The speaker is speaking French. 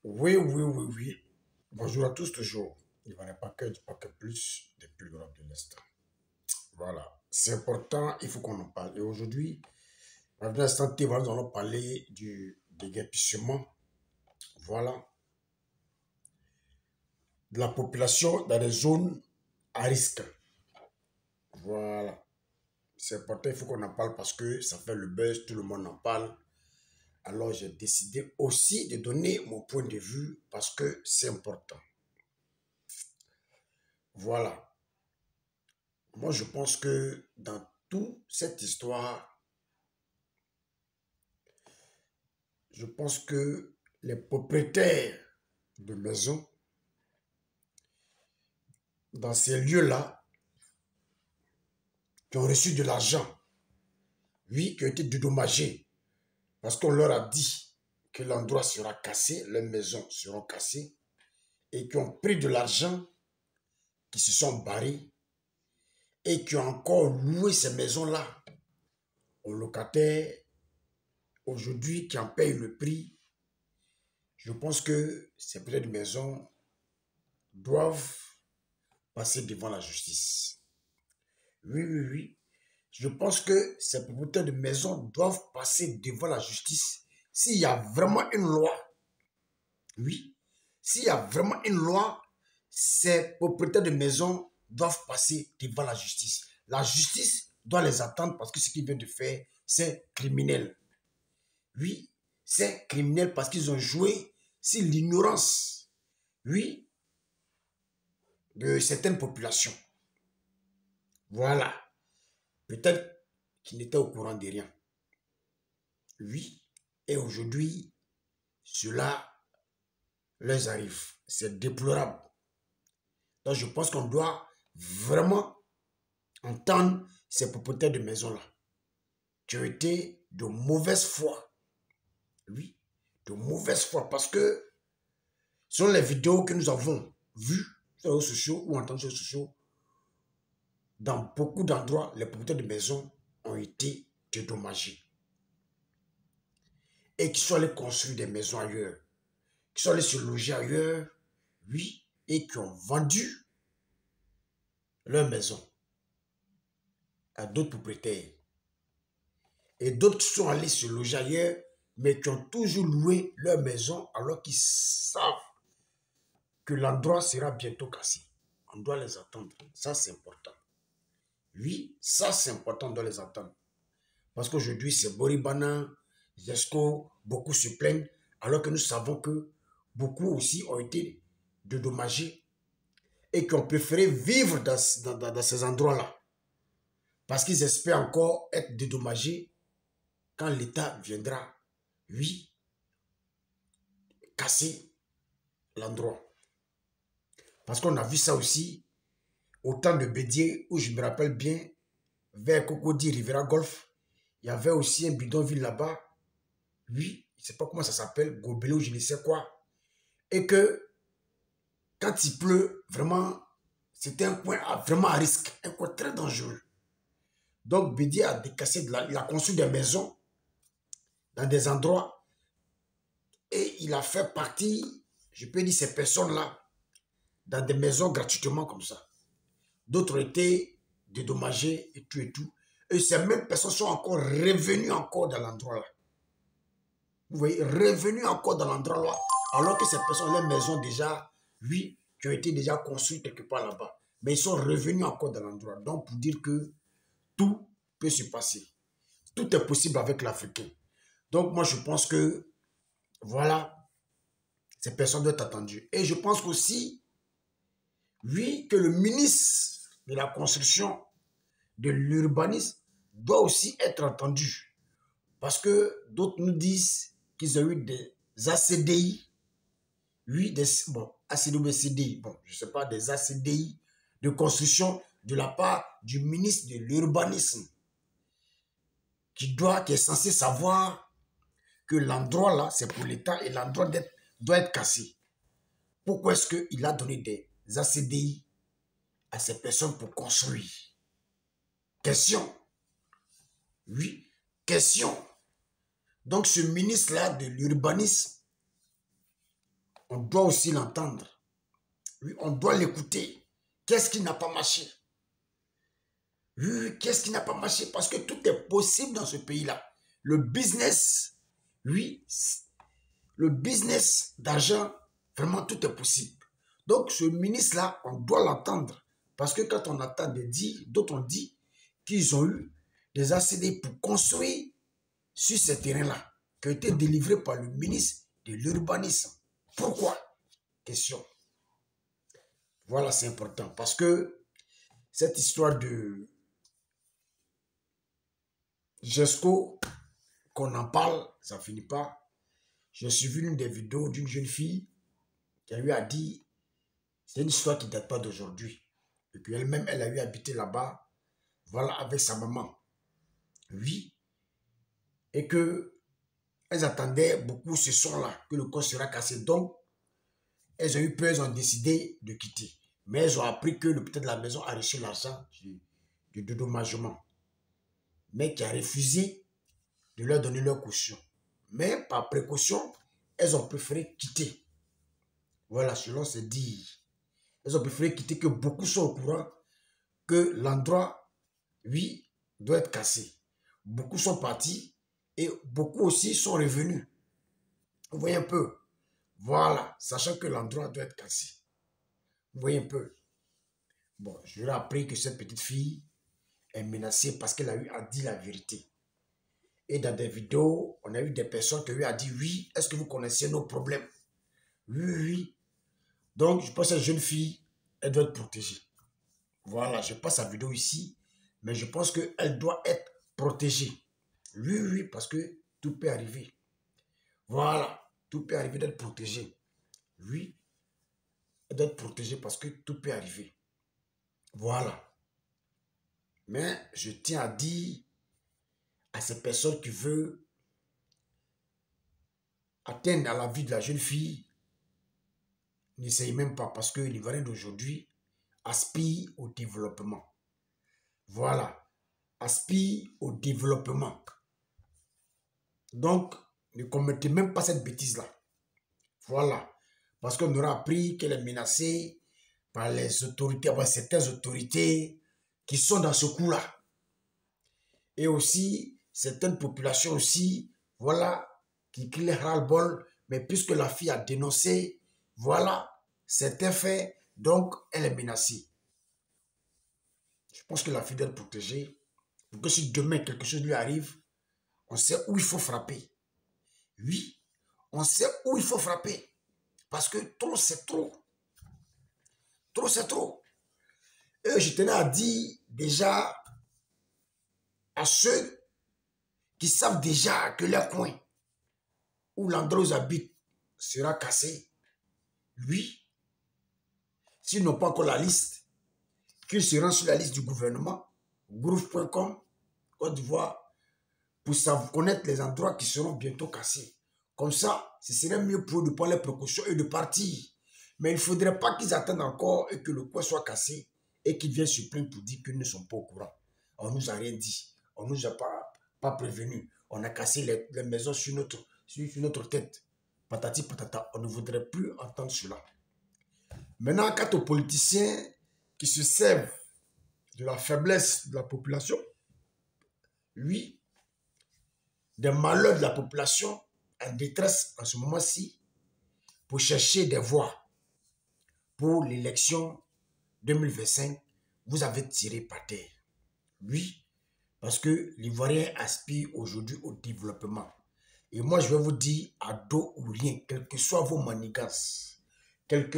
Oui, oui, oui, oui. Bonjour à tous toujours. Il va pas que du paquet plus des plus grands de l'Est. Voilà. C'est important, il faut qu'on en parle. Et aujourd'hui, dans l'instant T, voilà, nous allons parler du déguerpissement. Voilà. De la population dans les zones à risque. Voilà. C'est important, il faut qu'on en parle parce que ça fait le buzz, tout le monde en parle. Alors j'ai décidé aussi de donner mon point de vue parce que c'est important. Voilà. Moi, je pense que dans toute cette histoire, je pense que les propriétaires de maisons, dans ces lieux-là, qui ont reçu de l'argent, oui, qui ont été dédommagés, parce qu'on leur a dit que l'endroit sera cassé, leurs maisons seront cassées, et qui ont pris de l'argent, qui se sont barrés, et qui ont encore loué ces maisons-là aux locataires, aujourd'hui, qui en payent le prix. Je pense que ces peut-être maisons doivent passer devant la justice. Oui, oui, oui. Je pense que ces propriétaires de maisons doivent passer devant la justice s'il y a vraiment une loi. Oui. S'il y a vraiment une loi, ces propriétaires de maisons doivent passer devant la justice. La justice doit les attendre parce que ce qu'ils viennent de faire, c'est criminel. Oui, c'est criminel parce qu'ils ont joué sur l'ignorance, oui, de certaines populations. Voilà. Peut-être qu'ils n'étaient au courant de rien. Oui. Et aujourd'hui, cela leur arrive. C'est déplorable. Donc je pense qu'on doit vraiment entendre ces propriétaires de maisons-là qui ont été de mauvaise foi. Oui, de mauvaise foi. Parce que selon les vidéos que nous avons vues sur les réseaux sociaux ou entendues sur les réseaux sociaux, dans beaucoup d'endroits, les propriétaires de maisons ont été dédommagés. Et qui sont allés construire des maisons ailleurs, qui sont allés se loger ailleurs, oui, et qui ont vendu leur maison à d'autres propriétaires. Et d'autres qui sont allés se loger ailleurs, mais qui ont toujours loué leur maison alors qu'ils savent que l'endroit sera bientôt cassé. On doit les attendre. Ça, c'est important. Oui, ça, c'est important, on doit les attendre. Parce qu'aujourd'hui, c'est Boribana, Jesco, beaucoup se plaignent, alors que nous savons que beaucoup aussi ont été dédommagés et qui ont préféré vivre dans ces endroits-là. Parce qu'ils espèrent encore être dédommagés quand l'État viendra, oui, casser l'endroit. Parce qu'on a vu ça aussi au temps de Bédier, où je me rappelle bien, vers Cocody, Rivera Golf, il y avait aussi un bidonville là-bas, oui, je ne sais pas comment ça s'appelle, Gobelé ou je ne sais quoi, et que quand il pleut, vraiment, c'était un coin vraiment à risque, un coin très dangereux. Donc Bédier a décassé, il a construit des maisons dans des endroits et il a fait partie, je peux dire, ces personnes-là dans des maisons gratuitement comme ça. D'autres ont été dédommagés et tout et tout. Et ces mêmes personnes sont encore revenues encore dans l'endroit-là. Vous voyez, revenues encore dans l'endroit-là, alors que ces personnes ont les maisons déjà, oui, qui ont été déjà construites quelque part là-bas. Mais ils sont revenus encore dans l'endroit. Donc, pour dire que tout peut se passer. Tout est possible avec l'Africain. Donc, moi, je pense que, voilà, ces personnes doivent être attendues. Et je pense aussi, oui, que le ministre de la Construction, de l'urbanisme, doit aussi être entendu. Parce que d'autres nous disent qu'ils ont eu des ACDI, oui, bon, ACDI ou CDI, bon, je ne sais pas, des ACDI de construction de la part du ministre de l'urbanisme, qui est censé savoir que l'endroit là, c'est pour l'État et l'endroit doit être cassé. Pourquoi est-ce qu'il a donné des ACDI à ces personnes pour construire? Question. Oui, question. Donc ce ministre-là de l'urbanisme on doit aussi l'entendre. Oui, on doit l'écouter. Qu'est-ce qui n'a pas marché? Oui, qu'est-ce qui n'a pas marché? Parce que tout est possible dans ce pays-là. Le business, oui, le business d'argent, vraiment tout est possible. Donc ce ministre-là, on doit l'entendre. Parce que quand on entend d'autres ont dit qu'ils ont eu des ACD pour construire sur ces terrains-là, qui ont été délivrés par le ministre de l'Urbanisme. Pourquoi? Question. Voilà, c'est important. Parce que cette histoire de GESCO, qu'on en parle, ça ne finit pas. J'ai suivi une des vidéos d'une jeune fille qui a eu à dire, c'est une histoire qui ne date pas d'aujourd'hui. Et puis elle-même, elle a eu habité là-bas, voilà, avec sa maman. Oui. Et que elles attendaient beaucoup ce son-là, que le corps sera cassé. Donc, elles ont eu peur, elles ont décidé de quitter. Mais elles ont appris que le peut-être la maison a reçu l'argent du dédommagement. Mais qui a refusé de leur donner leur caution. Mais par précaution, elles ont préféré quitter. Voilà, selon ces dires. Elles ont préféré quitter, que beaucoup sont au courant que l'endroit, oui, doit être cassé. Beaucoup sont partis et beaucoup aussi sont revenus. Vous voyez un peu? Voilà, sachant que l'endroit doit être cassé. Vous voyez un peu? Bon, je leur ai appris que cette petite fille est menacée parce qu'elle a eu à dire la vérité. Et dans des vidéos, on a eu des personnes qui lui ont dit, oui, est-ce que vous connaissez nos problèmes? Oui, oui. Donc, je pense que cette jeune fille, elle doit être protégée. Voilà, je passe la vidéo ici, mais je pense qu'elle doit être protégée. Oui, oui, parce que tout peut arriver. Voilà, tout peut arriver d'être protégé. Oui, elle doit être protégée parce que tout peut arriver. Voilà. Mais je tiens à dire à ces personnes qui veulent atteindre à la vie de la jeune fille, n'essayez même pas parce que l'Ivoirien d'aujourd'hui aspire au développement. Voilà, aspire au développement. Donc, ne commettez même pas cette bêtise-là. Voilà, parce qu'on aura appris qu'elle est menacée par les autorités, par certaines autorités qui sont dans ce coup-là. Et aussi, certaines populations aussi, voilà, qui crient les ras-le-bol, mais puisque la fille a dénoncé, voilà, c'est un fait, donc elle est menacée. Je pense que la fille doit être protégée, pour que si demain quelque chose lui arrive, on sait où il faut frapper. Oui, on sait où il faut frapper, parce que trop c'est trop. Trop c'est trop. Et je tenais à dire déjà à ceux qui savent déjà que leur coin où l'endroit où ils habitent sera cassé. Oui, s'ils n'ont pas encore la liste, qu'ils se rendent sur la liste du gouvernement, groove.com, Côte d'Ivoire, pour savoir connaître les endroits qui seront bientôt cassés. Comme ça, ce serait mieux pour eux de prendre les précautions et de partir. Mais il ne faudrait pas qu'ils attendent encore et que le coin soit cassé et qu'ils viennent se plaindre pour dire qu'ils ne sont pas au courant. On ne nous a rien dit. On ne nous a pas prévenu. On a cassé les maisons sur notre tête. Patati patata. On ne voudrait plus entendre cela. Maintenant, quant aux politiciens qui se servent de la faiblesse de la population, oui, des malheurs de la population en détresse en ce moment-ci, pour chercher des voix pour l'élection 2025, vous avez tiré par terre. Oui, parce que l'Ivoirien aspire aujourd'hui au développement. Et moi, je vais vous dire à dos ou rien, quelles que soient vos manigances, quelles que